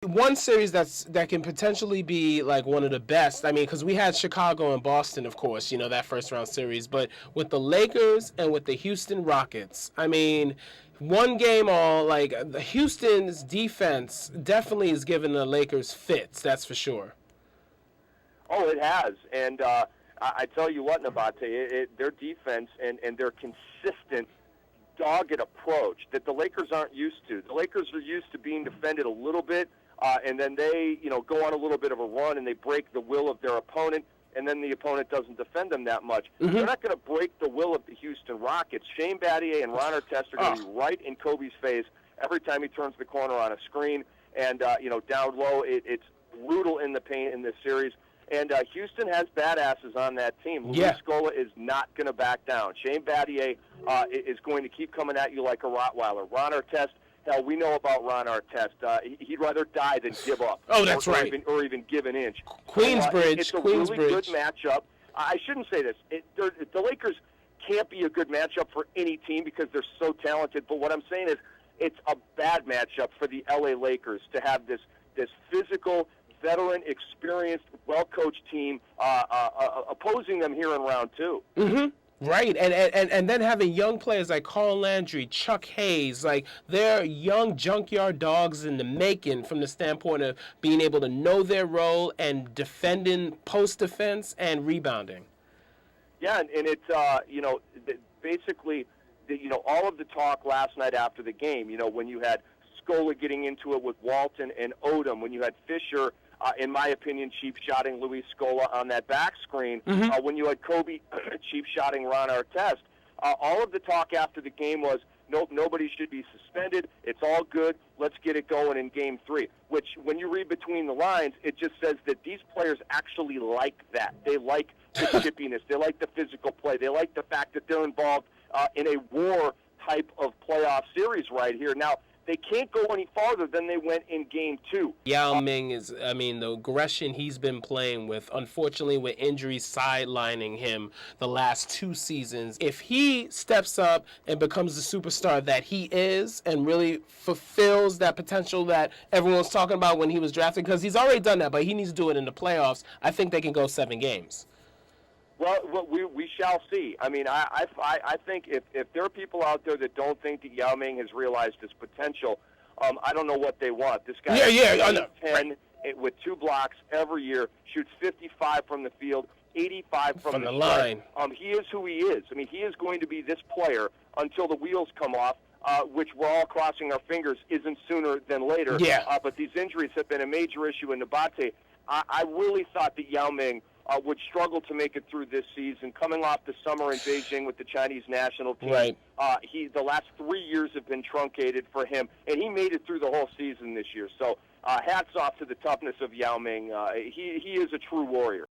One series that can potentially be like one of the best. I mean, because we had Chicago and Boston, of course, that first round series. But with the Lakers and with the Houston Rockets, I mean, one game all, like, the Houston's defense definitely is giving the Lakers fits. That's for sure. Oh, it has, and I tell you what, Nabaté, their defense and their consistent, dogged approach that the Lakers aren't used to. The Lakers are used to being defended a little bit, and then they, go on a little bit of a run and they break the will of their opponent, and then the opponent doesn't defend them that much. Mm-hmm. They're not going to break the will of the Houston Rockets. Shane Battier and Ron Artest are going to be right in Kobe's face every time he turns the corner on a screen, and down low, it's brutal in the paint in this series. And Houston has badasses on that team. Luis Scola is not going to back down. Shane Battier is going to keep coming at you like a Rottweiler. Ron Artest, hell, we know about Ron Artest. He'd rather die than give up. Oh, that's right. Or even give an inch. Queensbridge. It's a really good matchup. I shouldn't say this. The Lakers can't be a good matchup for any team because they're so talented. But what I'm saying is it's a bad matchup for the L.A. Lakers to have this physical, veteran, experienced, well-coached team opposing them here in round two. Mm-hmm. Right, and then having young players like Carl Landry, Chuck Hayes, like they're young junkyard dogs in the making from the standpoint of being able to know their role and defending post-defense and rebounding. Yeah, and it's, basically, all of the talk last night after the game, when you had Scola getting into it with Walton and Odom, when you had Fisher, in my opinion, cheap-shotting Luis Scola on that back screen, when you had Kobe cheap-shotting Ron Artest. All of the talk after the game was, nope, nobody should be suspended. It's all good. Let's get it going in Game 3, which, when you read between the lines, it just says that these players actually like that. They like the chippiness. They like the physical play. They like the fact that they're involved in a war type of playoff series right here. Now, they can't go any farther than they went in Game 2. Yao Ming the aggression he's been playing with, unfortunately with injuries sidelining him the last 2 seasons. If he steps up and becomes the superstar that he is and really fulfills that potential that everyone was talking about when he was drafted, because he's already done that, but he needs to do it in the playoffs, I think they can go 7 games. Well, we shall see. I mean, I think if there are people out there that don't think that Yao Ming has realized his potential, I don't know what they want. This guy I know. 10 with 2 blocks every year, shoots 55 from the field, 85 from the line. He is who he is. I mean, he is going to be this player until the wheels come off, which we're all crossing our fingers isn't sooner than later. Yeah. But these injuries have been a major issue in Nabaté. I really thought that Yao Ming would struggle to make it through this season, coming off the summer in Beijing with the Chinese national team. Right. The last 3 years have been truncated for him, and he made it through the whole season this year. So hats off to the toughness of Yao Ming. He is a true warrior.